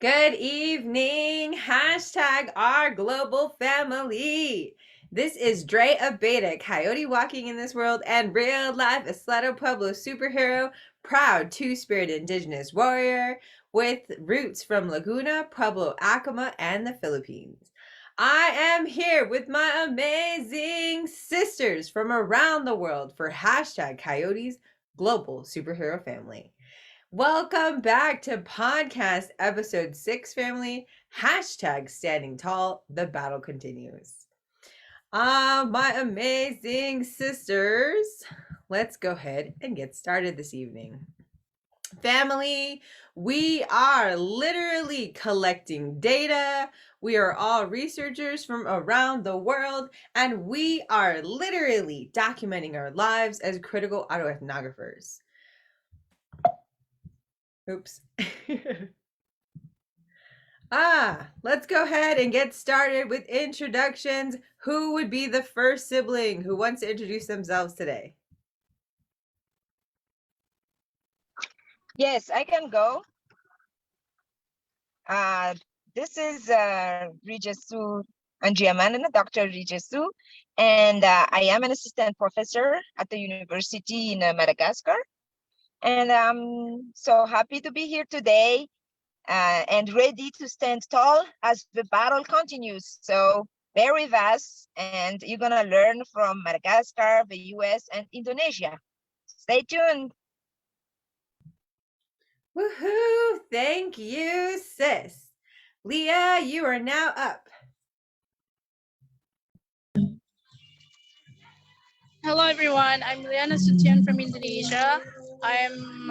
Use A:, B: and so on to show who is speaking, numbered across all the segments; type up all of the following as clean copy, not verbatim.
A: Good evening. Hashtag our global family. This is Dre Abeita, coyote walking in this world and real life Aslado Pueblo superhero, proud two-spirit indigenous warrior with roots from Laguna, Pueblo, Acoma, and the Philippines. I am here with my amazing sisters from around the world for hashtag coyotes global superhero family. Welcome back to podcast episode 6, family. Hashtag standing tall. The battle continues. My amazing sisters, let's go ahead and get started this evening. Family, we are literally collecting data. We are all researchers from around the world, and we are literally documenting our lives as critical autoethnographers. Oops. Let's go ahead and get started with introductions. Who would be the first sibling who wants to introduce themselves today?
B: Yes, I can go. This is Rijasoa Andriamanana, Dr. Rijasoa, and I am an assistant professor at the university in Madagascar. And I'm so happy to be here today and ready to stand tall as the battle continues. So very vast, and you're gonna learn from Madagascar, the US, and Indonesia. Stay tuned.
A: Woohoo! Thank you, sis. Liah, you are now up.
C: Hello everyone, I'm Liah from Indonesia. I'm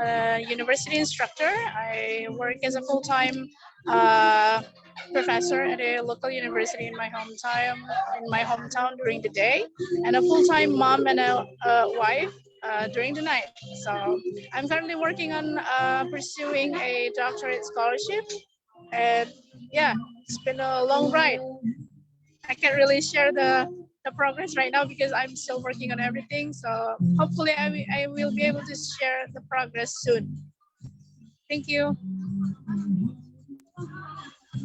C: a university instructor. I work as a full-time professor at a local university in my hometown during the day, and a full-time mom and a wife during the night. So I'm currently working on pursuing a doctorate scholarship, and yeah, it's been a long ride. I can't really share the progress right now because I'm still working on everything. So hopefully I will be able to share the progress soon. Thank you.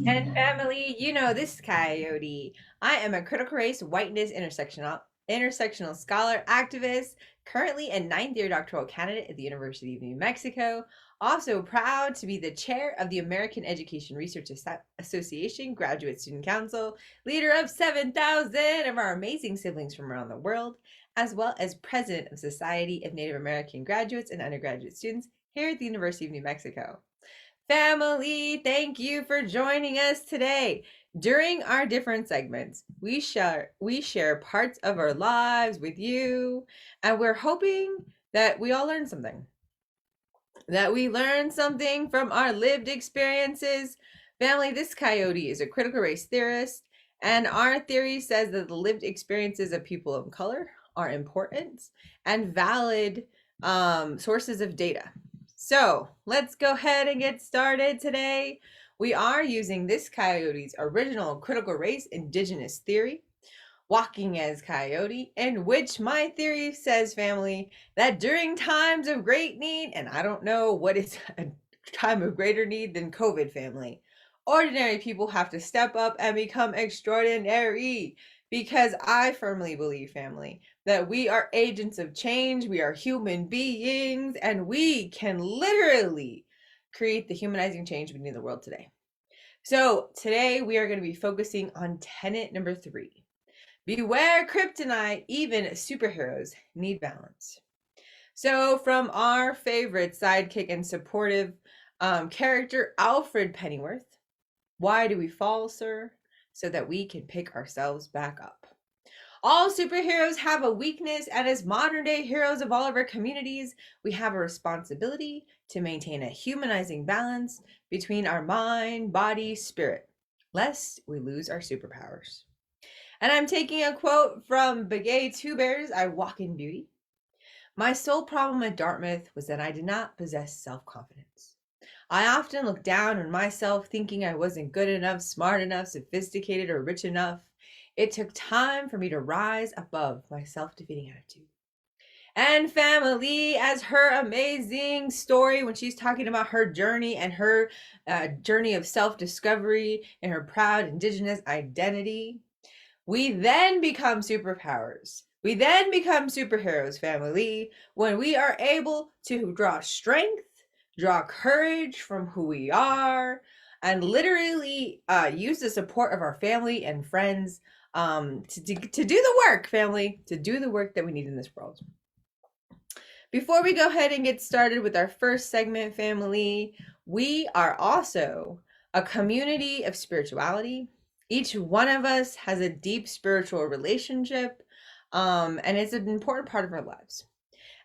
A: And family, you know this coyote. I am a critical race whiteness intersectional scholar activist, currently a ninth year doctoral candidate at the University of New Mexico. Also proud to be the chair of the American Education Research Association Graduate Student Council, leader of 7,000 of our amazing siblings from around the world, as well as president of Society of Native American Graduates and Undergraduate Students here at the University of New Mexico. Family, thank you for joining us today. During our different segments, we share parts of our lives with you, and we're hoping that we all learn something. That we learn something from our lived experiences. Family, this coyote is a critical race theorist, and our theory says that the lived experiences of people of color are important and valid sources of data. So let's go ahead and get started today. We are using this coyote's original critical race indigenous theory, walking as coyote, in which my theory says, family, that during times of great need, and I don't know what is a time of greater need than COVID, family, ordinary people have to step up and become extraordinary, because I firmly believe, family, that we are agents of change, we are human beings, and we can literally create the humanizing change we need in the world today. So today we are going to be focusing on tenet number 3. Beware kryptonite, even superheroes need balance. So from our favorite sidekick and supportive character, Alfred Pennyworth, why do we fall, sir? So that we can pick ourselves back up. All superheroes have a weakness, and as modern day heroes of all of our communities, we have a responsibility to maintain a humanizing balance between our mind, body, spirit, lest we lose our superpowers. And I'm taking a quote from Begay Two Bears, I Walk in Beauty. My sole problem at Dartmouth was that I did not possess self-confidence. I often looked down on myself thinking I wasn't good enough, smart enough, sophisticated, or rich enough. It took time for me to rise above my self-defeating attitude. And family, as her amazing story when she's talking about her journey and her journey of self-discovery and her proud indigenous identity. We then become superpowers. We then become superheroes, family, when we are able to draw strength, draw courage from who we are, and literally use the support of our family and friends to do the work, family, to do the work that we need in this world. Before we go ahead and get started with our first segment, family, we are also a community of spirituality. Each one of us has a deep spiritual relationship, and it's an important part of our lives.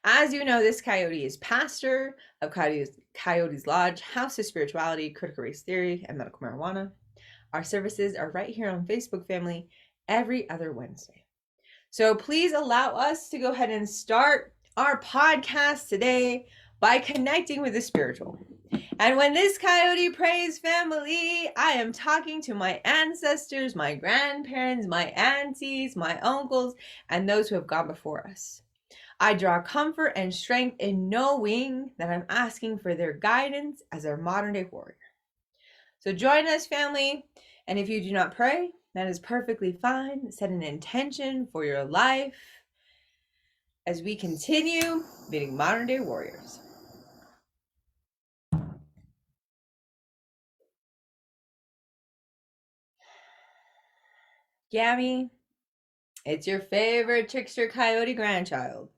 A: As you know, this coyote is pastor of Coyote's Lodge, House of Spirituality, Critical Race Theory, and Medical Marijuana. Our services are right here on Facebook, family, every other Wednesday. So please allow us to go ahead and start our podcast today by connecting with the spiritual. And when this coyote prays, family, I am talking to my ancestors, my grandparents, my aunties, my uncles, and those who have gone before us. I draw comfort and strength in knowing that I'm asking for their guidance as our modern day warrior. So join us, family. And if you do not pray, that is perfectly fine. Set an intention for your life as we continue being modern day warriors. Gammy, it's your favorite trickster coyote grandchild.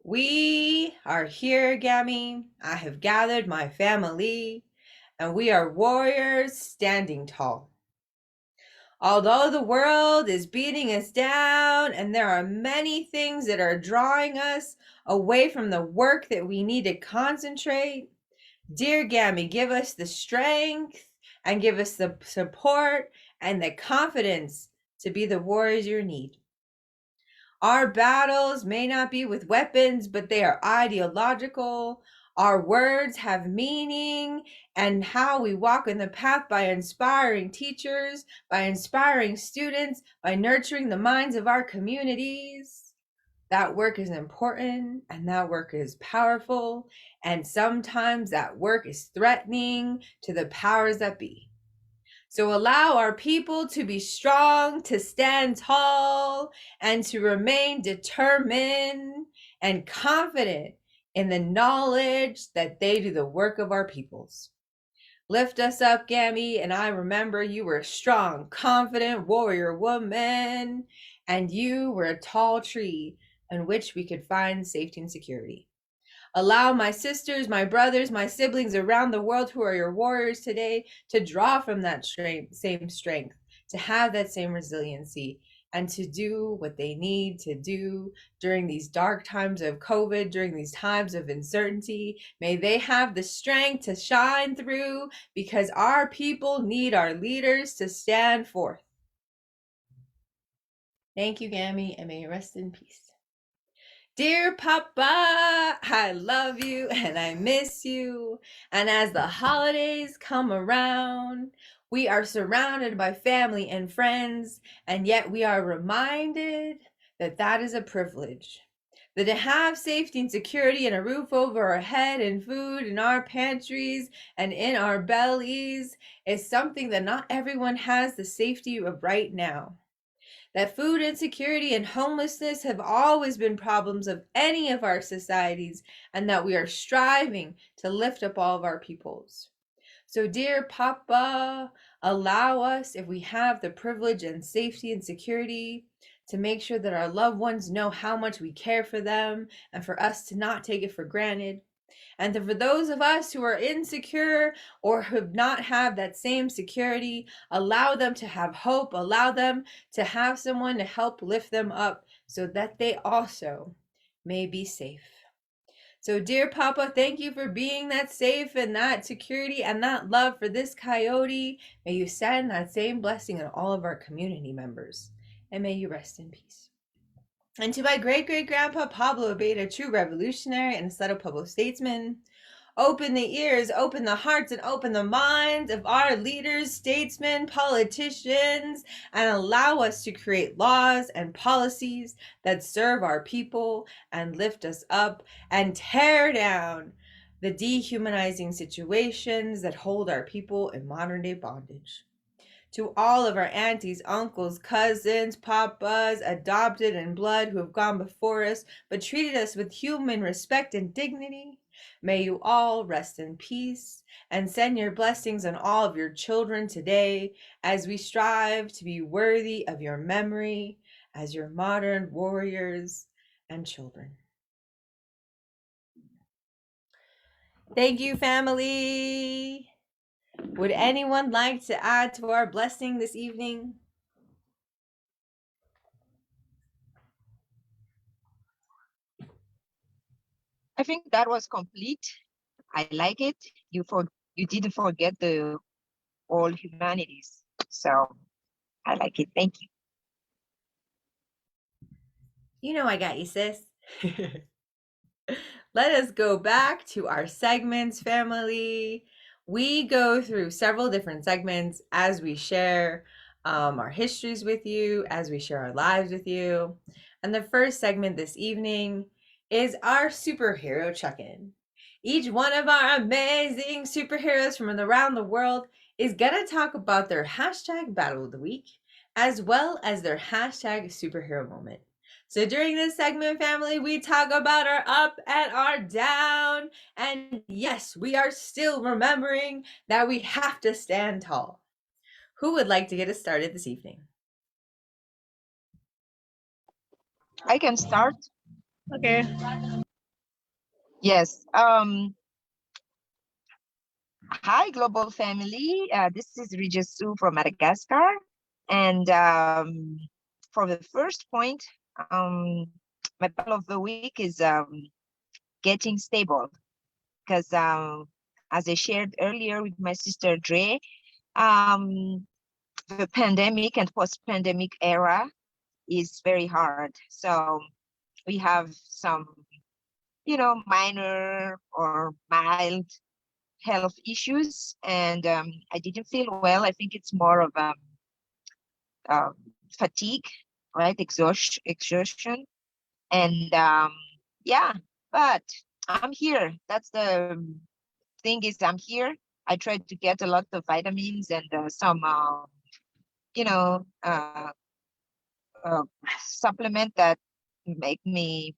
A: We are here, Gammy. I have gathered my family, and we are warriors standing tall. Although the world is beating us down and there are many things that are drawing us away from the work that we need to concentrate, dear Gammy, give us the strength and give us the support and the confidence to be the warriors you need. Our battles may not be with weapons, but they are ideological. Our words have meaning, and how we walk in the path by inspiring teachers, by inspiring students, by nurturing the minds of our communities. That work is important, and that work is powerful, and sometimes that work is threatening to the powers that be. So allow our people to be strong, to stand tall, and to remain determined and confident in the knowledge that they do the work of our peoples. Lift us up, Gammy, and I remember you were a strong, confident warrior woman, and you were a tall tree in which we could find safety and security. Allow my sisters, my brothers, my siblings around the world who are your warriors today to draw from that same strength, to have that same resiliency, and to do what they need to do during these dark times of COVID, during these times of uncertainty. May they have the strength to shine through, because our people need our leaders to stand forth. Thank you, Gammy, and may you rest in peace. Dear Papa, I love you and I miss you. And as the holidays come around, we are surrounded by family and friends, and yet we are reminded that that is a privilege. That to have safety and security and a roof over our head and food in our pantries and in our bellies is something that not everyone has the safety of right now. That food insecurity and homelessness have always been problems of any of our societies, and that we are striving to lift up all of our peoples. So, dear Papa, allow us, if we have the privilege and safety and security, to make sure that our loved ones know how much we care for them, and for us to not take it for granted. And for those of us who are insecure or who have not had that same security, allow them to have hope, allow them to have someone to help lift them up so that they also may be safe. So, dear Papa, thank you for being that safe and that security and that love for this coyote. May you send that same blessing on all of our community members, and may you rest in peace. And to my great-great-grandpa Pablo Abeita, true revolutionary and a subtle public statesman, Open the ears, open the hearts, and open the minds of our leaders, statesmen, politicians, and allow us to create laws and policies that serve our people and lift us up and tear down the dehumanizing situations that hold our people in modern day bondage. To all of our aunties, uncles, cousins, papas, adopted in blood who have gone before us but treated us with human respect and dignity, may you all rest in peace and send your blessings on all of your children today as we strive to be worthy of your memory as your modern warriors and children. Thank you, family. Would anyone like to add to our blessing this evening?
B: I think that was complete. I like it. You didn't forget the all humanities. So I like it. Thank you.
A: You know I got you, sis. Let us go back to our segments, family. We go through several different segments as we share our histories with you, as we share our lives with you. And the first segment this evening is our superhero check-in. Each one of our amazing superheroes from around the world is going to talk about their hashtag battle of the week, as well as their hashtag superhero moment. So during this segment, family, we talk about our up and our down. And yes, we are still remembering that we have to stand tall. Who would like to get us started this evening?
B: I can start.
C: Okay.
B: Yes. Hi, global family. This is Rijasoa from Madagascar. And for the first point, my battle of the week is getting stable. Because as I shared earlier with my sister Dre, the pandemic and post-pandemic era is very hard. So we have some, minor or mild health issues, and I didn't feel well. I think it's more of fatigue, right? Exhaustion, and yeah. But I'm here. That's the thing is, I'm here. I tried to get a lot of vitamins and some, you know, uh, uh, supplement that make me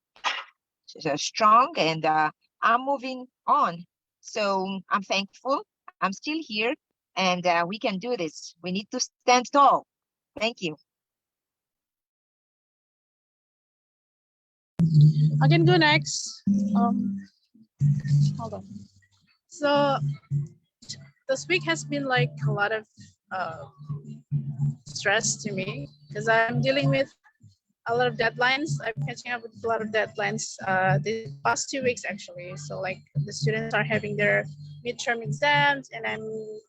B: strong, and I'm moving on. So I'm thankful. I'm still here, and we can do this. We need to stand tall. Thank you.
C: I can go next. Hold on. So this week has been like a lot of uh, stress to me because I'm dealing with a lot of deadlines. I'm catching up with a lot of deadlines the past 2 weeks actually. So like the students are having their midterm exams, and I'm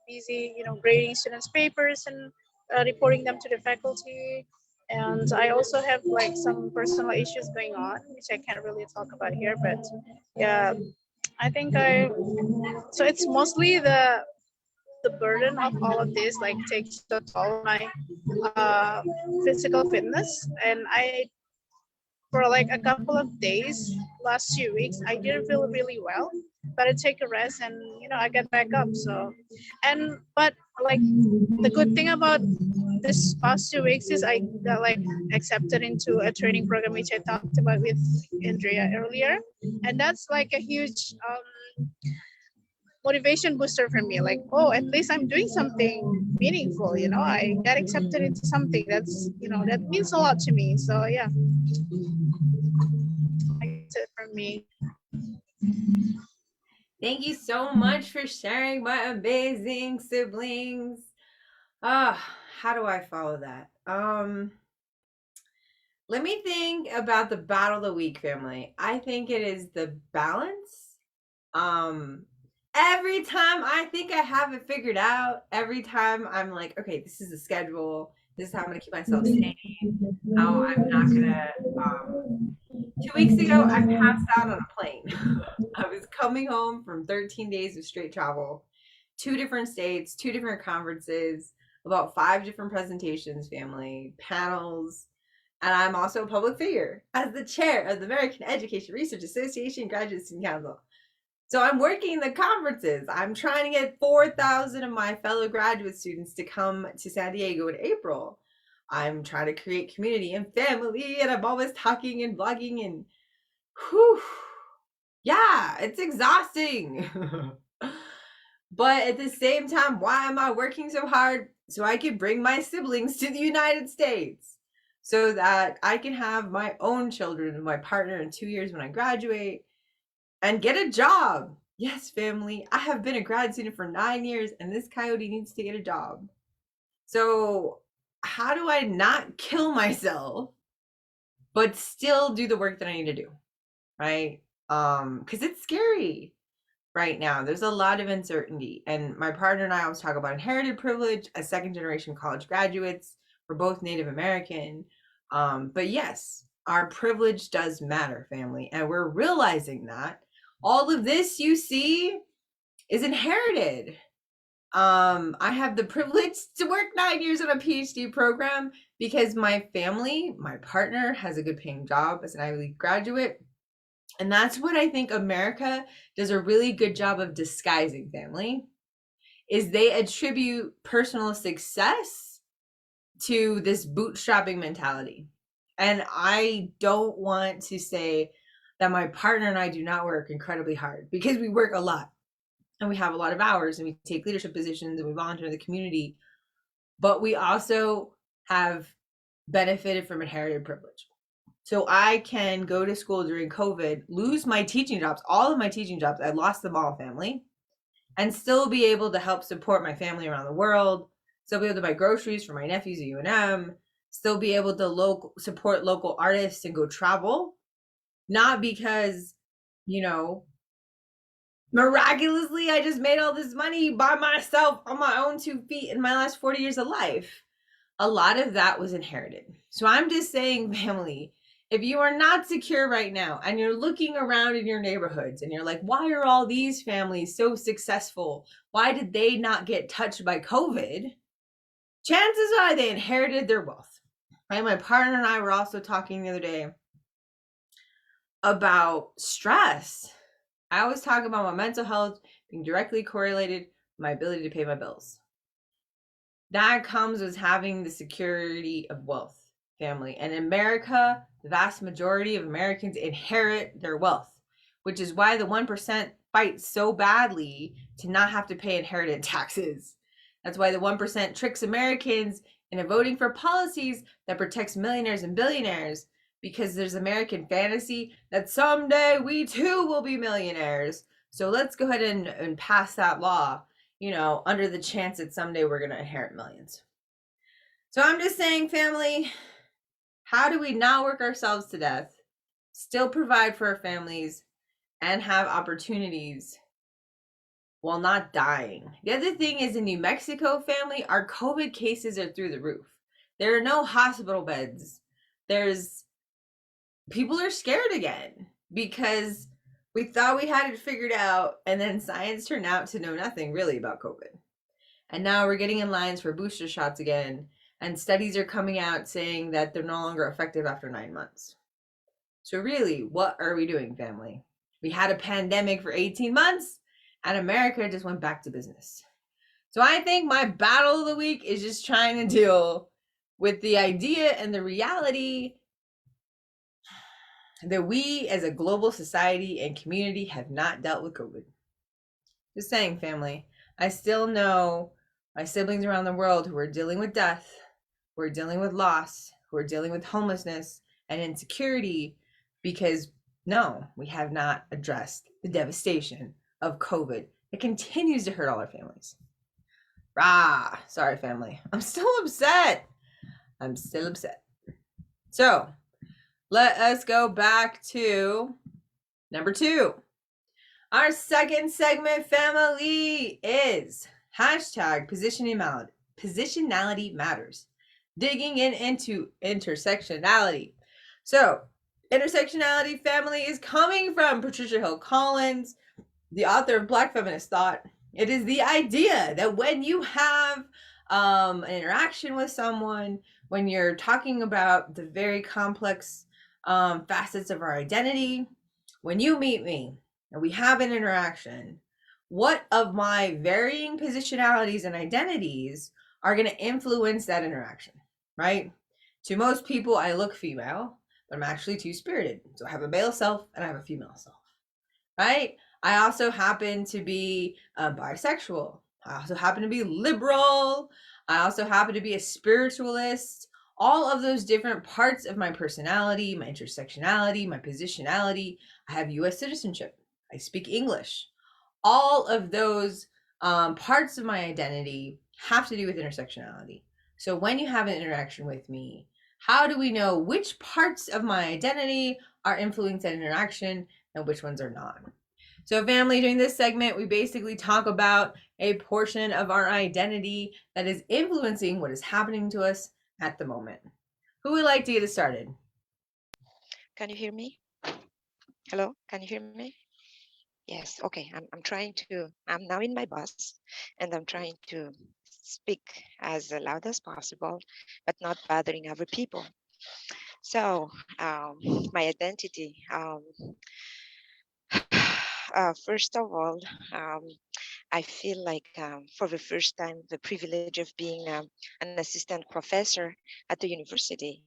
C: busy, grading students' papers and reporting them to the faculty. And I also have like some personal issues going on, which I can't really talk about here. But yeah, I think so it's mostly the burden of all of this like takes a toll on my uh, physical fitness, and I for like a couple of days last 2 weeks I didn't feel really well, but I take a rest and I get back up. So but like the good thing about this past 2 weeks is I got like accepted into a training program which I talked about with Andrea earlier, and that's like a huge motivation booster for me. Like, oh, at least I'm doing something meaningful. I got accepted into something that means a lot to me. So yeah, that's it from me.
A: Thank you so much for sharing, my amazing siblings. How do I follow that? Let me think about the battle of the week, family. I think it is the balance. Every time I think I have it figured out, every time I'm like, okay, this is the schedule. This is how I'm gonna keep myself sane. How I'm not gonna 2 weeks ago, I passed out on a plane. I was coming home from 13 days of straight travel, 2 different states, 2 different conferences, about 5 different presentations, family, panels, and I'm also a public figure as the chair of the American Education Research Association Graduate Student Council. So I'm working the conferences. I'm trying to get 4,000 of my fellow graduate students to come to San Diego in April. I'm trying to create community and family, and I'm always talking and vlogging, and whew, yeah, it's exhausting. But at the same time, why am I working so hard? So I can bring my siblings to the United States so that I can have my own children and my partner in 2 years when I graduate and get a job. Yes, family, I have been a grad student for 9 years, and this coyote needs to get a job. So how do I not kill myself but still do the work that I need to do, right? Because it's scary right now. There's a lot of uncertainty, and my partner and I always talk about inherited privilege as second-generation college graduates. We're both Native American, but yes, our privilege does matter, family, and we're realizing that all of this you see is inherited. I have the privilege to work 9 years on a PhD program because my family, my partner, has a good paying job as an Ivy League graduate. And that's what I think America does a really good job of disguising, family, is they attribute personal success to this bootstrapping mentality. And I don't want to say that my partner and I do not work incredibly hard, because we work a lot and we have a lot of hours and we take leadership positions and we volunteer in the community, but we also have benefited from inherited privilege. So I can go to school during COVID, lose my teaching jobs, all of my teaching jobs, I lost them all, family, and still be able to help support my family around the world, still be able to buy groceries for my nephews at UNM, still be able to support local artists and go travel. Not because, miraculously I just made all this money by myself on my own 2 feet in my last 40 years of life. A lot of that was inherited. So I'm just saying, family, if you are not secure right now and you're looking around in your neighborhoods and you're like, why are all these families so successful? Why did they not get touched by COVID? Chances are they inherited their wealth. Right? My partner and I were also talking the other day about stress. I always talk about my mental health being directly correlated with my ability to pay my bills. That comes with having the security of wealth, family. And in America, the vast majority of Americans inherit their wealth, which is why the 1% fight so badly to not have to pay inheritance taxes. That's why the 1% tricks Americans into voting for policies that protects millionaires and billionaires, because there's American fantasy that someday we too will be millionaires. So let's go ahead and pass that law, under the chance that someday we're going to inherit millions. So I'm just saying, family, how do we not work ourselves to death, still provide for our families, and have opportunities while not dying? The other thing is, in New Mexico, family, our COVID cases are through the roof. There are no hospital beds. People are scared again because we thought we had it figured out, and then science turned out to know nothing really about COVID. And now we're getting in lines for booster shots again, and studies are coming out saying that they're no longer effective after 9 months. So really, what are we doing, family? We had a pandemic for 18 months, and America just went back to business. So I think my battle of the week is just trying to deal with the idea and the reality that we as a global society and community have not dealt with COVID. Just saying, family. I still know my siblings around the world who are dealing with death, who are dealing with loss, who are dealing with homelessness and insecurity, because no, we have not addressed the devastation of COVID that continues to hurt all our families. Sorry, family. I'm still upset. So let us go back to number 2. Our second segment, family, is hashtag positionality matters. Digging into intersectionality. So Intersectionality family is coming from Patricia Hill Collins, the author of Black Feminist Thought. It is the idea that when you have an interaction with someone, when you're talking about the very complex facets of our identity, when you meet me and we have an interaction, what of my varying positionalities and identities are going to influence that interaction, right? To most people, I look female, but I'm actually two spirited. So I have a male self and I have a female self, right? I also happen to be bisexual. I also happen to be liberal. I also happen to be a spiritualist. All of those different parts of my personality, my intersectionality, my positionality. I have US citizenship. I speak English. All of those parts of my identity have to do with intersectionality. So when you have an interaction with me, how do we know which parts of my identity are influencing that interaction and which ones are not? So, family, during this segment, we basically talk about a portion of our identity that is influencing what is happening to us at the moment. Who would like to get us started?
D: Can you hear me? Hello, can you hear me? Yes, okay. I'm now in my bus and I'm trying to speak as loud as possible, but not bothering other people. So, my identity. First of all, um, I feel like for the first time, the privilege of being an assistant professor at the university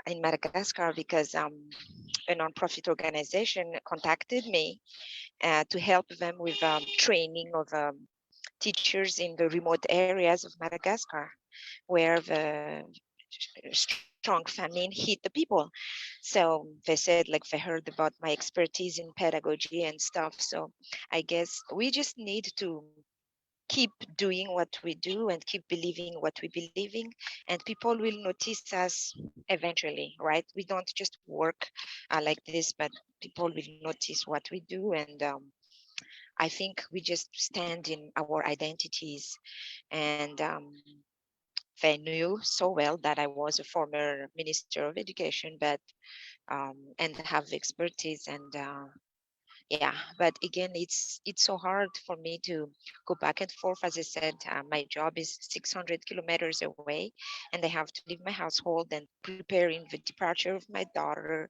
D: in Madagascar because a nonprofit organization contacted me to help them with training of teachers in the remote areas of Madagascar, where the strong famine hit the people. So they said, like, they heard about my expertise in pedagogy and stuff. So I guess we just need to keep doing what we do and keep believing what we believe in, and people will notice us eventually, right? We don't just work like this, but people will notice what we do. And I think we just stand in our identities. And they knew so well that I was a former minister of education, but and have expertise. And yeah, but again, it's so hard for me to go back and forth. As I said, my job is 600 kilometers away, and I have to leave my household and preparing the departure of my daughter,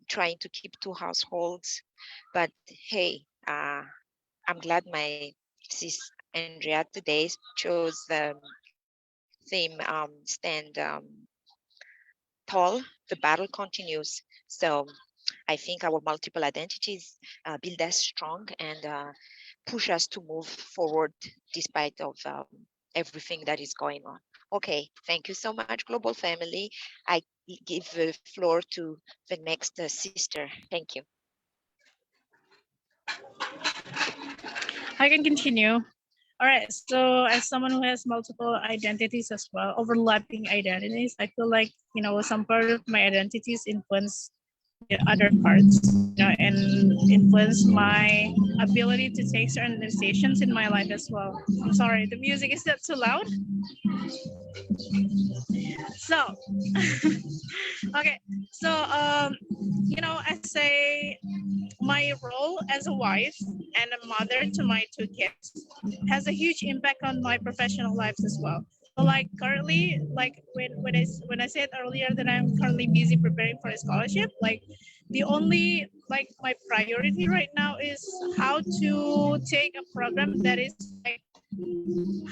D: trying to keep two households. But hey, I'm glad my sis Andrea today chose the theme stand tall, the battle continues. So I think our multiple identities build us strong and push us to move forward despite of everything that is going on. Okay, thank you so much, Global Family. I give the floor to the next sister. Thank you.
C: I can continue. All right. So, as someone who has multiple identities as well, overlapping identities, I feel like, some part of my identities influence the other parts, and influence my ability to take certain decisions in my life as well. I'm sorry, the music is that too loud? So, okay. So, I say my role as a wife and a mother to my two kids has a huge impact on my professional lives as well. So, like, currently, like when I said earlier that I'm currently busy preparing for a scholarship, like, the only, like, my priority right now is how to take a program that is, like,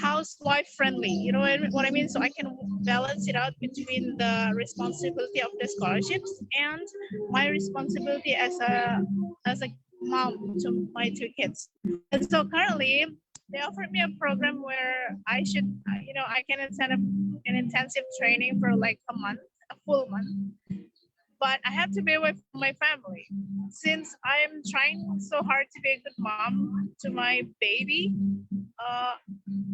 C: housewife friendly, what I mean? So I can balance it out between the responsibility of the scholarships and my responsibility as a mom to my two kids. And so currently they offered me a program where I should, I can attend an intensive training for like a full month, but I have to be away from my family. Since I'm trying so hard to be a good mom to my baby, uh,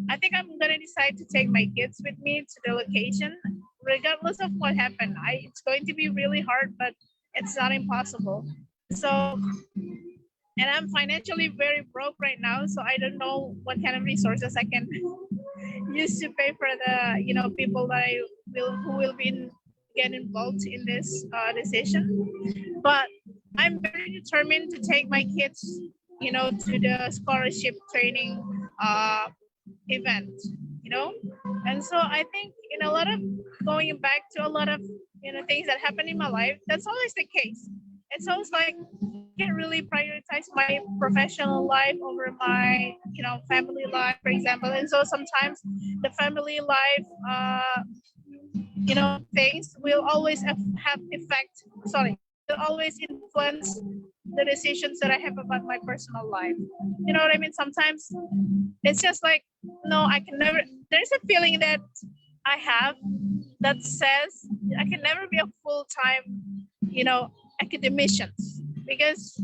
C: I think I'm gonna decide to take my kids with me to the location, regardless of what happened. It's going to be really hard, but it's not impossible. So, and I'm financially very broke right now, so I don't know what kind of resources I can use to pay for the, people that who will be get involved in this decision. But I'm very determined to take my kids, to the scholarship training event, and so I think in a lot of going back to a lot of things that happen in my life, that's always the case. It's always like I can really prioritize my professional life over my family life, for example. And so sometimes the family life things will always have effect, will always influence the decisions that I have about my personal life. You know what I mean? Sometimes it's just like, no, I can never, there's a feeling that I have that says I can never be a full-time, academician, because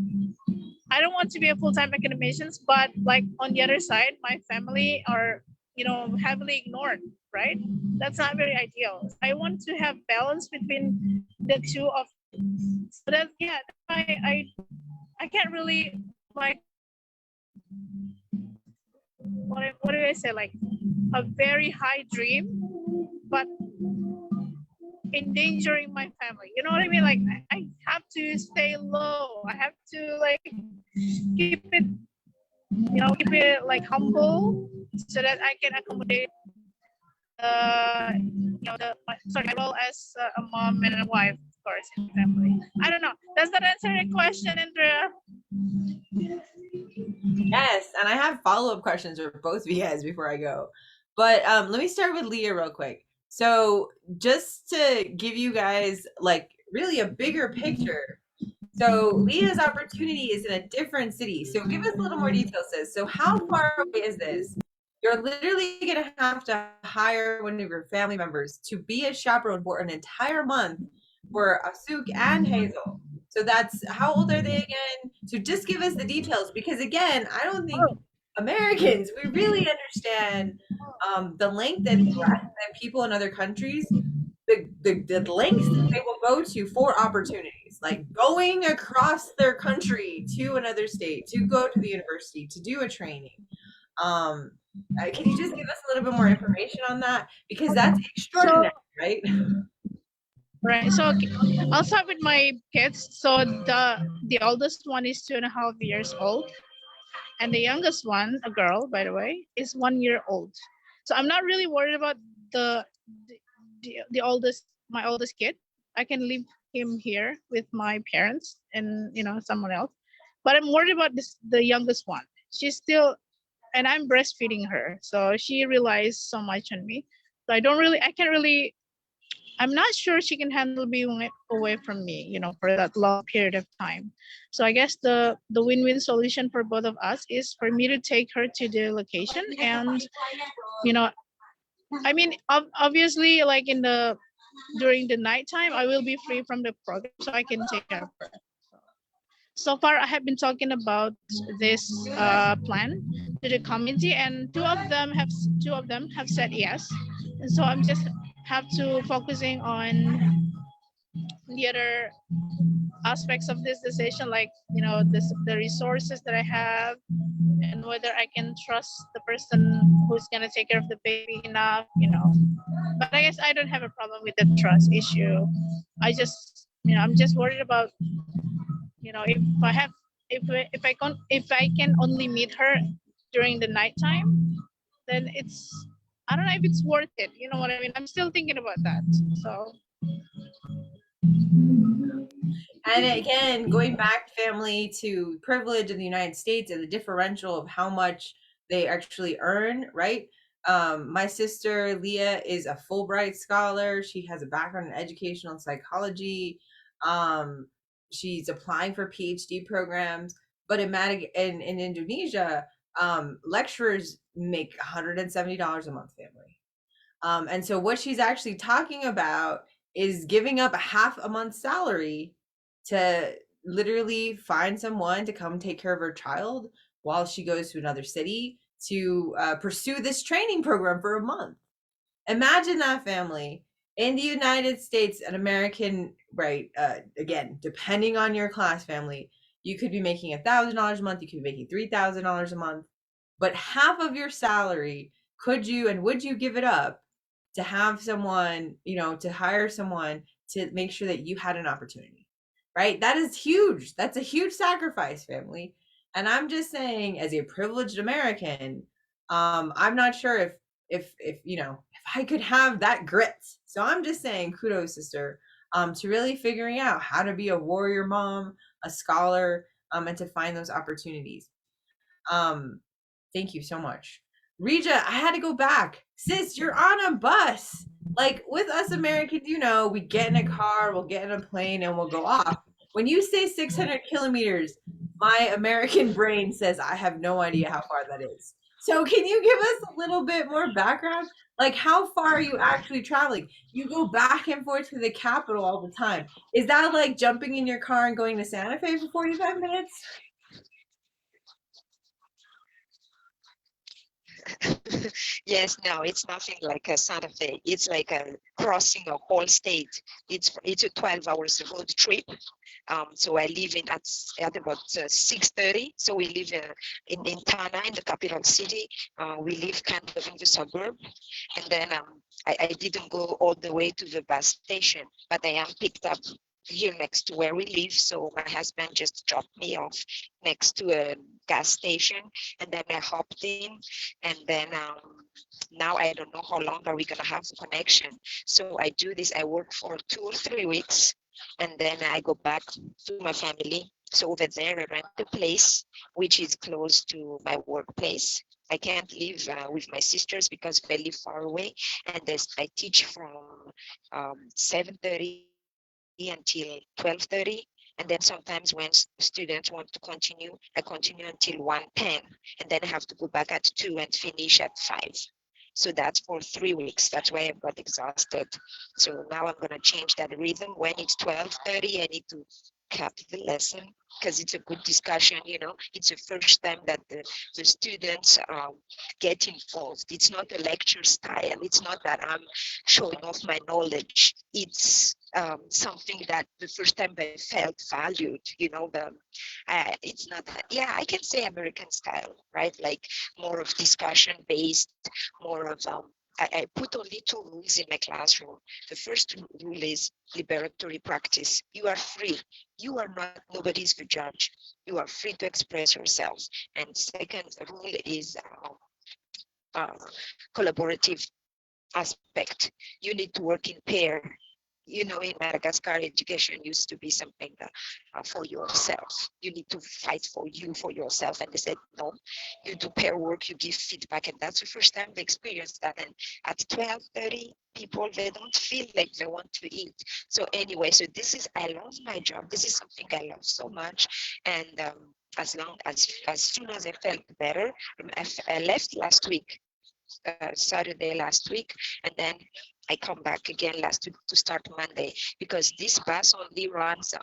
C: I don't want to be a full-time academician, but like on the other side, my family are, heavily ignored, right? That's not very ideal. I want to have balance between the two of, so that, yeah, I can't really like, what do I say, like a very high dream, but endangering my family. You know what I mean? Like I have to stay low. I have to like keep it, keep it like humble, so that I can accommodate my role as a mom and a wife, of course, in family. I don't know. Does that answer your question, Andrea?
A: Yes, and I have follow-up questions for both of you guys before I go. But let me start with Liah real quick. So just to give you guys like really a bigger picture. So Liah's opportunity is in a different city. So give us a little more details, sis. So how far away is this? You're literally going to have to hire one of your family members to be a chaperone for an entire month for Asuk and Hazel. So that's, how old are they again? So just give us the details, because again, I don't think Americans, we really understand the length and breadth that people in other countries, the lengths that they will go to for opportunities, like going across their country to another state, to go to the university, to do a training. Can you just give us a little bit more information on that? Because that's extraordinary, right?
C: Right. So I'll start with my kids. So the oldest one is 2.5 years old, and the youngest one, a girl, by the way, is 1 year old. So I'm not really worried about the oldest, my oldest kid. I can leave him here with my parents and someone else. But I'm worried about the youngest one. She's still, and I'm breastfeeding her, so she relies so much on me. So I can't really. I'm not sure she can handle being away from me, for that long period of time. So I guess the win-win solution for both of us is for me to take her to the location, and I mean, obviously, like during the nighttime, I will be free from the program, so I can take care of her. So far, I have been talking about this plan to the committee, and two of them have said yes, and so I'm just have to focusing on the other aspects of this decision, like the resources that I have, and whether I can trust the person who's gonna take care of the baby enough. But I guess I don't have a problem with the trust issue. I'm just worried about if I can only meet her during the nighttime, then I don't know if it's worth it. You know what I mean? I'm still thinking about that. So.
A: And again, going back family to privilege in the United States and the differential of how much they actually earn, right? My sister Liah is a Fulbright scholar. She has a background in educational psychology. She's applying for PhD programs. But in Indonesia, lecturers make $170 a month, family. And so what she's actually talking about is giving up half a month's salary to literally find someone to come take care of her child while she goes to another city to pursue this training program for a month. Imagine that, family. In the United States, an American, right, again, depending on your class, family, you could be making $1,000 a month, you could be making $3,000 a month, but half of your salary, could you and would you give it up to have someone, to hire someone to make sure that you had an opportunity, right? That is huge. That's a huge sacrifice, family. And I'm just saying, as a privileged American, I'm not sure if you know, if I could have that grit. So I'm just saying, kudos, sister, to really figuring out how to be a warrior mom, a scholar, and to find those opportunities. Um, thank you so much. Rija, I had to go back. Sis, you're on a bus. Like with us Americans, you know, we get in a car, we'll get in a plane, and we'll go off. When you say 600 kilometers, my American brain says I have no idea how far that is. So, can you give us a little bit more background? Like, how far are you actually traveling? You go back and forth to the capital all the time. Is that like jumping in your car and going to Santa Fe for 45 minutes?
D: Yes, no, it's nothing like a Santa Fe. It's like a crossing a whole state. It's a 12 hours road trip. So I live at about 6:30. So we live in Tana, in the capital city. We live kind of in the suburb, and then I didn't go all the way to the bus station, but I am picked up here next to where we live. So my husband just dropped me off next to a gas station, and then I hopped in, and then now I don't know how long are we gonna have the connection. So I do this. I work for 2 or 3 weeks, and then I go back to my family. So over there, I rent a place which is close to my workplace. I can't live with my sisters because they live far away, and I teach from 7:30 until 12:30. And then sometimes when students want to continue, I continue until 1:10, and then I have to go back at 2 and finish at 5. So that's for 3 weeks. That's why I got exhausted. So now I'm gonna change that rhythm. When it's 12:30, I need to cut the lesson because it's a good discussion. It's the first time that the students get involved. It's not a lecture style. It's not that I'm showing off my knowledge. It's something that the first time I felt valued. It's not that, yeah, I can say American style, right? Like more of discussion based, more of I put only 2 rules in my classroom. The first rule is liberatory practice. You are free. You are not nobody's the judge. You are free to express yourself. And second rule is uh, collaborative aspect. You need to work in pair. In Madagascar, education used to be something for yourself. You need to fight for yourself. And they said, no, you do pair work, you give feedback. And that's the first time they experienced that. And at 12:30, people, they don't feel like they want to eat. So anyway, I love my job. This is something I love so much. And as soon as I felt better, I left last week. Saturday last week, and then I come back again last week to start Monday, because this bus only runs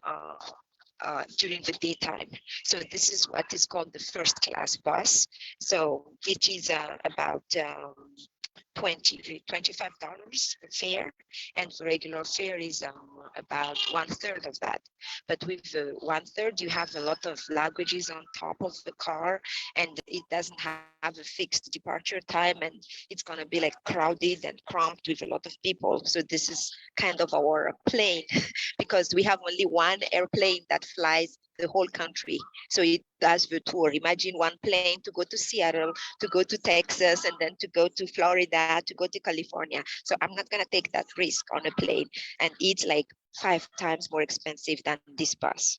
D: during the daytime. So this is what is called the first class bus. So it is about $25 fare, and the regular fare is about 1/3 of that. But with the 1/3, you have a lot of luggages on top of the car, and it doesn't have a fixed departure time, and it's going to be like crowded and cramped with a lot of people. So this is kind of our plane because we have only one airplane that flies the whole country. So it does the tour. Imagine one plane to go to Seattle, to go to Texas, and then to go to Florida, to go to California. So I'm not going to take that risk on a plane. And it's like 5 times more expensive than this bus.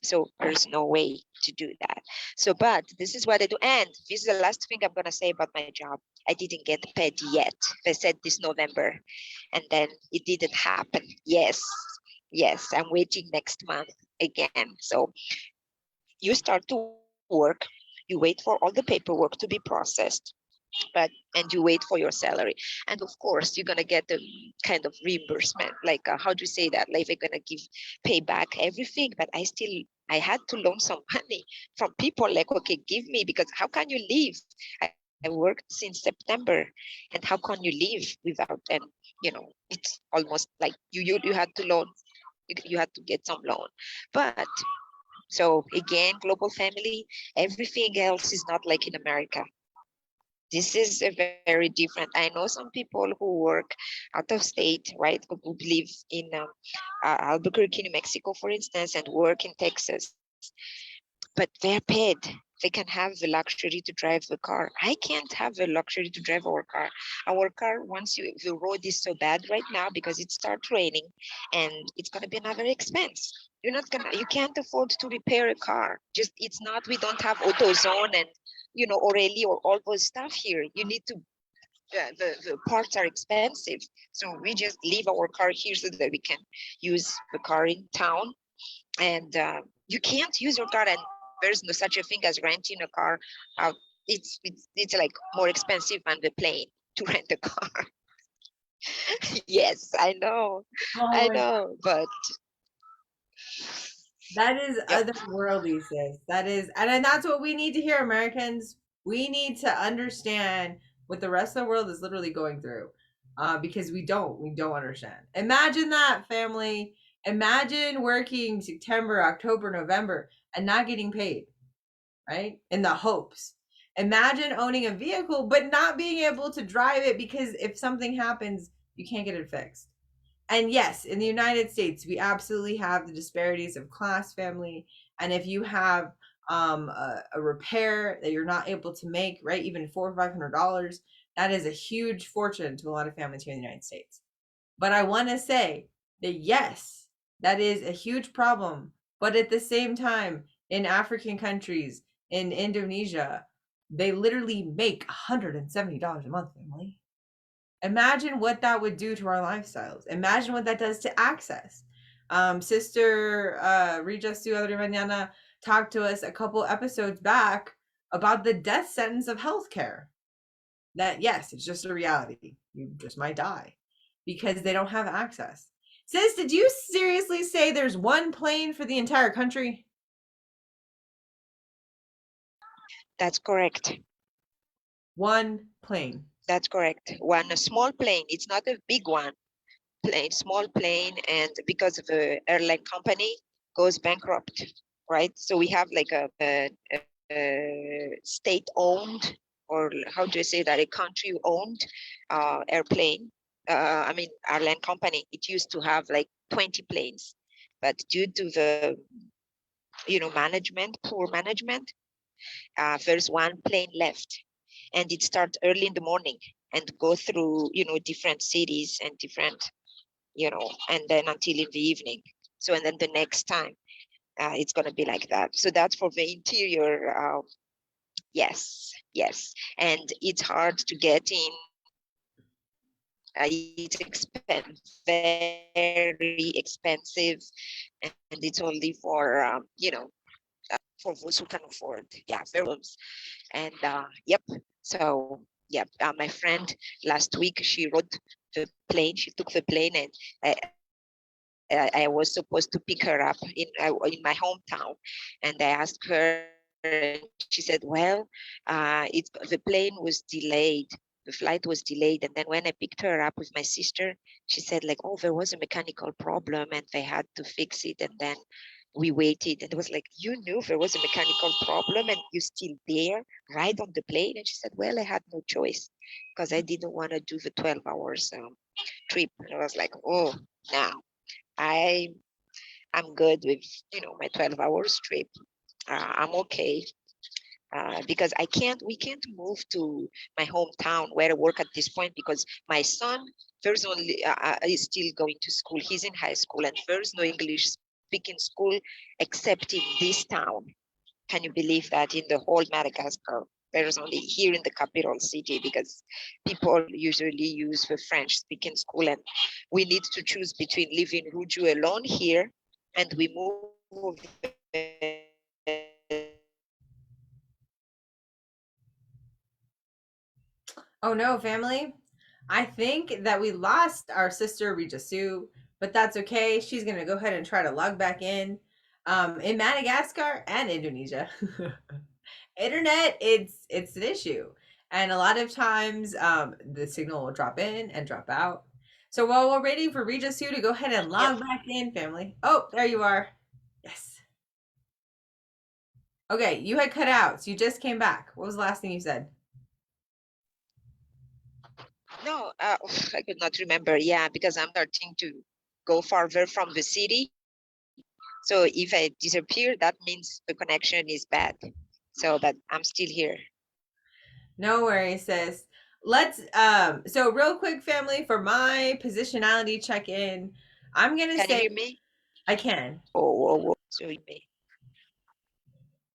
D: So there's no way to do that. So, but this is what I do. And this is the last thing I'm going to say about my job. I didn't get paid yet. They said this November, and then it didn't happen. Yes, I'm waiting next month again. So you start to work, you wait for all the paperwork to be processed, and you wait for your salary. And of course, you're going to get a kind of reimbursement. Like, how do you say that? Like, they're going to pay back everything, but I had to loan some money from people, like, okay, give me, because how can you leave? I worked since September, and how can you leave without, and it's almost like you had to loan, you had to get some loan. But so again, global family, everything else is not like in America. This is a very different. I know some people who work out of state, right? Who live in Albuquerque, New Mexico, for instance, and work in Texas, but they're paid. They can have the luxury to drive the car. I can't have the luxury to drive our car. Our car, the road is so bad right now because it starts raining, and it's gonna be another expense. You can't afford to repair a car. Just it's not. We don't have AutoZone and O'Reilly or all those stuff here. You need to. The parts are expensive, so we just leave our car here so that we can use the car in town. And you can't use your car, and there's no such a thing as renting a car out. It's like more expensive than the plane to rent a car. Yes, I know,
A: Oh my,
D: but
A: that is
D: yep,
A: otherworldly, sis. That is, and that's what we need to hear, Americans. We need to understand what the rest of the world is literally going through, because we don't understand. Imagine that, family. Imagine working September, October, November, and not getting paid, right? In the hopes. Imagine owning a vehicle, but not being able to drive it because if something happens, you can't get it fixed. And yes, in the United States, we absolutely have the disparities of class, family, and if you have a repair that you're not able to make, right, even $400 or $500, that is a huge fortune to a lot of families here in the United States. But I want to say that yes, that is a huge problem. But at the same time, in African countries, in Indonesia, they literally make $170 a month, family. Imagine what that would do to our lifestyles. Imagine what that does to access. Sister Rijasoa Manana talked to us a couple episodes back about the death sentence of healthcare. That yes, it's just a reality. You just might die because they don't have access. Sis, did you seriously say there's one plane for the entire country?
D: that's correct.
A: One plane.
D: That's correct. One a small plane. It's not a big one. Small plane, and because of the airline company goes bankrupt, right? So we have like a state-owned, or how do you say that, a country-owned airplane. I mean, airline company. It used to have like 20 planes, but due to the poor management, there's one plane left, and it starts early in the morning and go through different cities and different and then until in the evening. So, and then the next time it's going to be like that. So that's for the interior. Yes, yes. And it's hard to get in. Very expensive. And it's only for, for those who can afford. Yeah, very. And yep. So, yeah, my friend last week, she rode the plane. She took the plane, and I was supposed to pick her up in my hometown, and I asked her, and she said, "Well, the plane was delayed. The flight was delayed, and then when I picked her up with my sister, she said, like, oh, there was a mechanical problem, and they had to fix it, and then we waited, and it was like, you knew there was a mechanical problem, and you still there, right on the plane?" And she said, "Well, I had no choice because I didn't want to do the 12 hours trip." And I was like, "Oh, now." I I'm good with my 12 hours trip. I'm okay because we can't move to my hometown where I work at this point because my son there's only is still going to school. He's in high school, and there's no English speaking school except in this town. Can you believe that in the whole Madagascar? There's only here in the capital city because people usually use the French speaking school, and we need to choose between living Ruju alone here and we move
A: Oh no, family. I think that we lost our sister Rijasu, but that's okay. She's gonna go ahead and try to log back in Madagascar and Indonesia. Internet, it's an issue, and a lot of times the signal will drop in and drop out. So while we're waiting for Rijasu to go ahead and
D: Yep.
A: log back in, family. Oh, there you are. Yes. Okay, you had cut out, so you just came back. What was the last thing you said?
D: No, I could not remember. Yeah, because I'm starting to go farther from the city. So if I disappear, that means the connection is bad. So, but I'm still here.
A: No worries, sis. Let's so real quick, family, for my positionality check-in, I'm gonna
D: Can you
A: say
D: hear me?
A: I can.
D: Oh. So you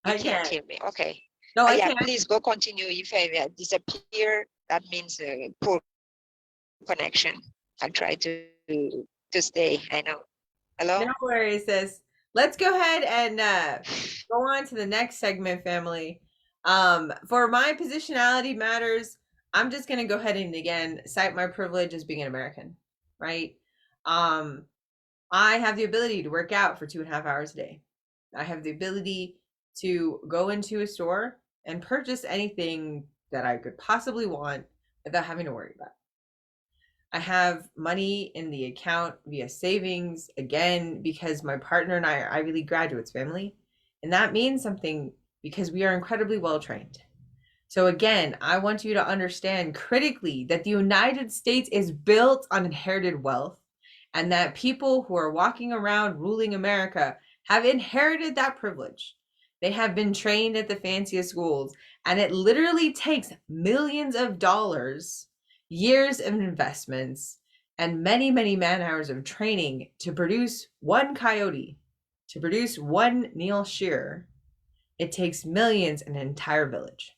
A: I
D: can't
A: can.
D: hear me. Okay.
A: No, I
D: Yeah,
A: can.
D: please go continue. If I disappear, that means poor connection. I'll try to stay. I know. Hello?
A: No worries, sis. Let's go ahead and go on to the next segment, family. For my positionality matters, I'm just gonna go ahead and again cite my privilege as being an American, right? Um, I have the ability to work out for 2.5 hours a day. I have the ability to go into a store and purchase anything that I could possibly want without having to worry about it. I have money in the account via savings again because my partner and I are Ivy League graduates, family. And that means something because we are incredibly well trained. So, again, I want you to understand critically that the United States is built on inherited wealth and that people who are walking around ruling America have inherited that privilege. They have been trained at the fanciest schools, and it literally takes millions of dollars, years of investments, and many, many man hours of training to produce one coyote, to produce one Neil Shearer. It takes millions and an entire village.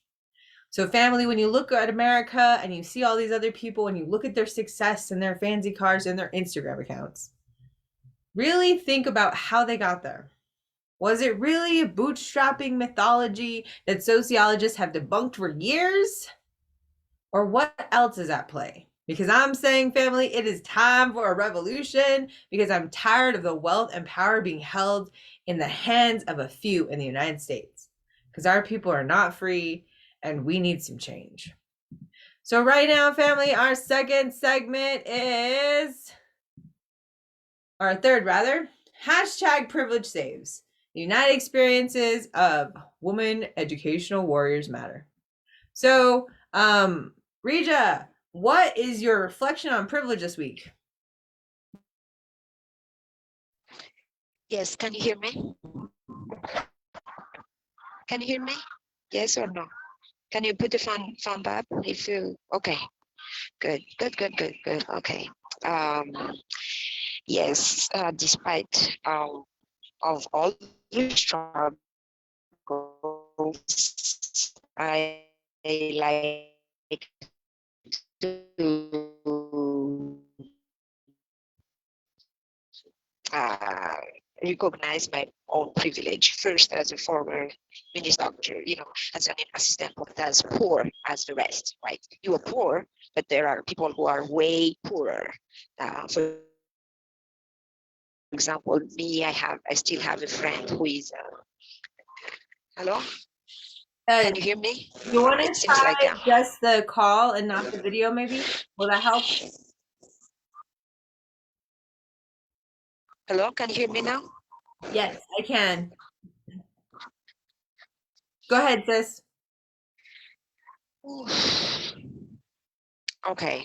A: So, family, when you look at America and you see all these other people and you look at their success and their fancy cars and their Instagram accounts, really think about how they got there. Was it really a bootstrapping mythology that sociologists have debunked for years? Or what else is at play? Because I'm saying, family, it is time for a revolution because I'm tired of the wealth and power being held in the hands of a few in the United States. Because our people are not free and we need some change. So, right now, family, our second segment is, or our third rather, hashtag privilege saves. The United Experiences of Women Educational Warriors Matter. So, Rija, what is your reflection on privilege this week?
D: Yes, can you hear me? Can you hear me? Yes or no? Can you put the phone up if you okay? Good. Okay. Um, yes, despite of all the struggles, I like to uh, recognize my own privilege. First, as a former minister, doctor, as an assistant, but as poor as the rest, right? You are poor, but there are people who are way poorer. For example, me, I still have a friend who is. Hello, can you hear me?
A: You want
D: It
A: to
D: seems like.
A: try just the call and not the video, maybe? Will that help?
D: Hello, can you hear me now?
A: Yes, I can. Go ahead, sis.
D: Okay.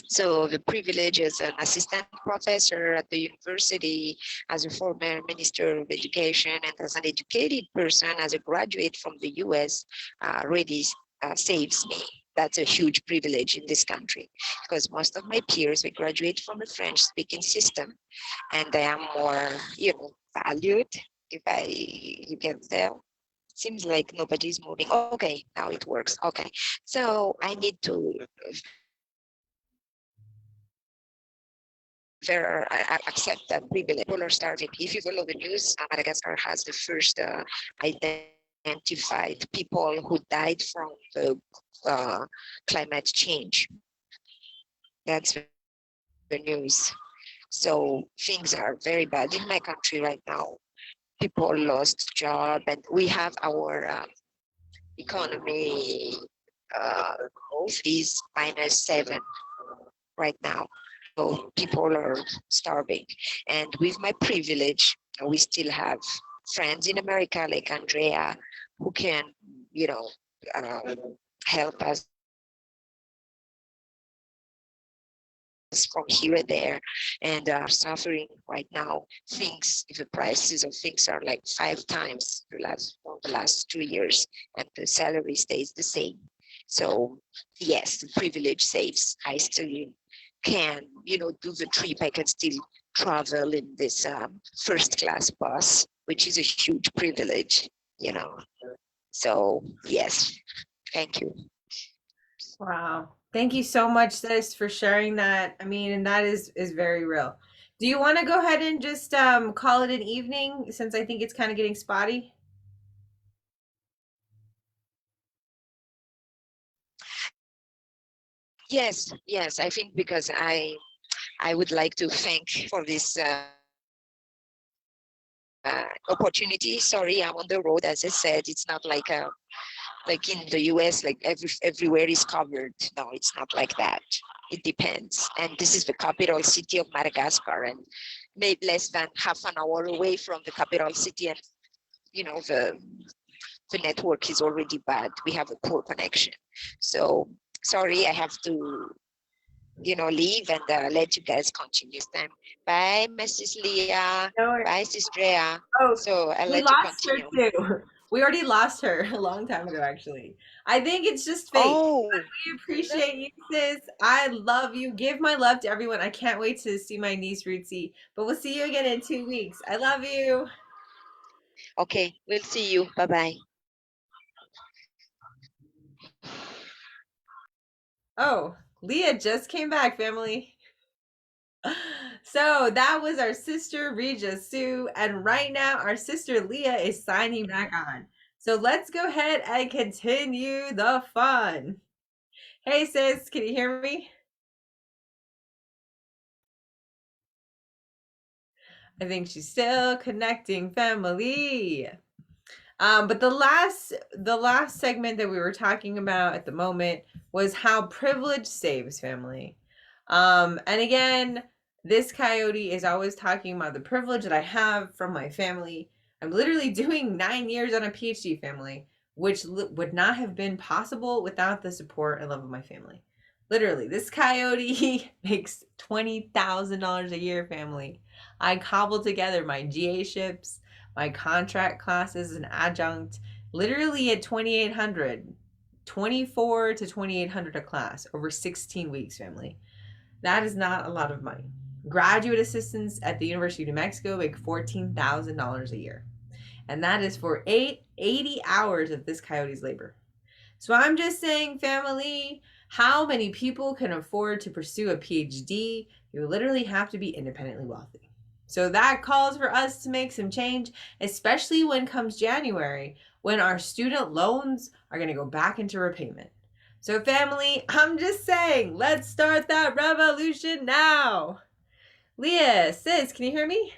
D: So the privilege as an assistant professor at the university, as a former minister of education, and as an educated person, as a graduate from the US, really saves me. That's a huge privilege in this country because most of my peers, we graduate from a French-speaking system, and they are more, valued, you can tell. Seems like nobody's moving. Okay, now it works. Okay, so I need to I accept that privilege. People are starving. If you follow the news, Madagascar has the first identified people who died from the climate change. That's the news. So things are very bad in my country right now. People lost job, and we have our economy growth is -7 right now. So people are starving. And with my privilege, we still have friends in America like Andrea who can, you know, help us from here and there, and are suffering right now. The prices of things are like 5 times the last 2 years, and the salary stays the same. So yes, the privilege saves. I still can, do the trip. I can still travel in this first class bus, which is a huge privilege, So yes, thank you.
A: Wow. Thank you so much, sis, for sharing that. I mean, and that is very real. Do you want to go ahead and just call it an evening since I think it's kind of getting spotty?
D: Yes. I think because I would like to thank for this opportunity. Sorry, I'm on the road. As I said, it's not like in the US, like everywhere is covered. No, it's not like that. It depends. And this is the capital city of Madagascar, and maybe less than half an hour away from the capital city, and the network is already bad. We have a poor connection. So sorry, I have to leave and let you guys continue this time. Bye, Mrs. Liah.
A: No.
D: Bye, Sis Drea.
A: Oh,
D: So I'll
A: we
D: let you
A: lost her
D: continue.
A: too. We already lost her a long time ago, actually. I think it's just fate.
D: Oh,
A: We appreciate you, sis. I love you. Give my love to everyone. I can't wait to see my niece, Rootsie. But we'll see you again in 2 weeks. I love you.
D: okay. We'll see you. Bye-bye.
A: Oh, Liah just came back, family. So that was our sister Rijasoa, and right now our sister Liah is signing back on. So let's go ahead and continue the fun. Hey sis, can you hear me? I think she's still connecting, family. But the last segment that we were talking about at the moment was how privilege saves, family. And again, this coyote is always talking about the privilege that I have from my family. I'm literally doing 9 years on a PhD, family, which would not have been possible without the support and love of my family. Literally, this coyote makes $20,000 a year, family. I cobbled together my GA ships, my contract classes, and adjunct, literally at 2,800, 24 to 2,800 a class over 16 weeks, family. That is not a lot of money. Graduate assistants at the University of New Mexico make $14,000 a year. And that is for 80 hours of this coyote's labor. So I'm just saying, family, how many people can afford to pursue a PhD? You literally have to be independently wealthy. So that calls for us to make some change, especially when comes January, when our student loans are going to go back into repayment. So family, I'm just saying, let's start that revolution now. Liah, sis, can you hear me?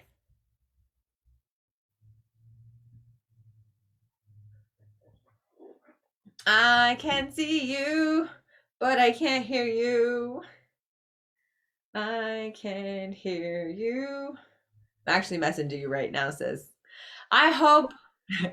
A: I can see you, but I can't hear you. I can hear you. I'm actually messaging you right now, sis. I hope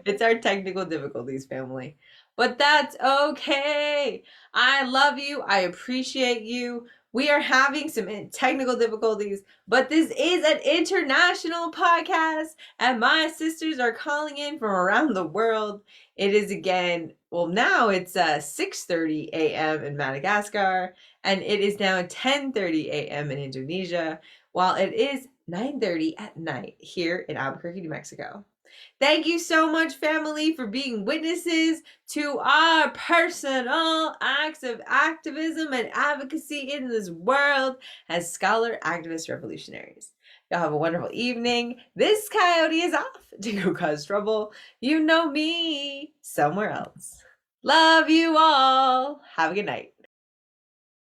A: it's our technical difficulties, family. But that's okay. I love you. I appreciate you. We are having some technical difficulties, but this is an international podcast, and my sisters are calling in from around the world. It is again, well, now it's 6:30 a.m. in Madagascar, and it is now 10:30 a.m. in Indonesia, while it is 9:30 at night here in Albuquerque, New Mexico. Thank you so much, family, for being witnesses to our personal acts of activism and advocacy in this world as scholar activist revolutionaries. Y'all have a wonderful evening. This coyote is off to go cause trouble. You know me somewhere else. Love you all. Have a good night.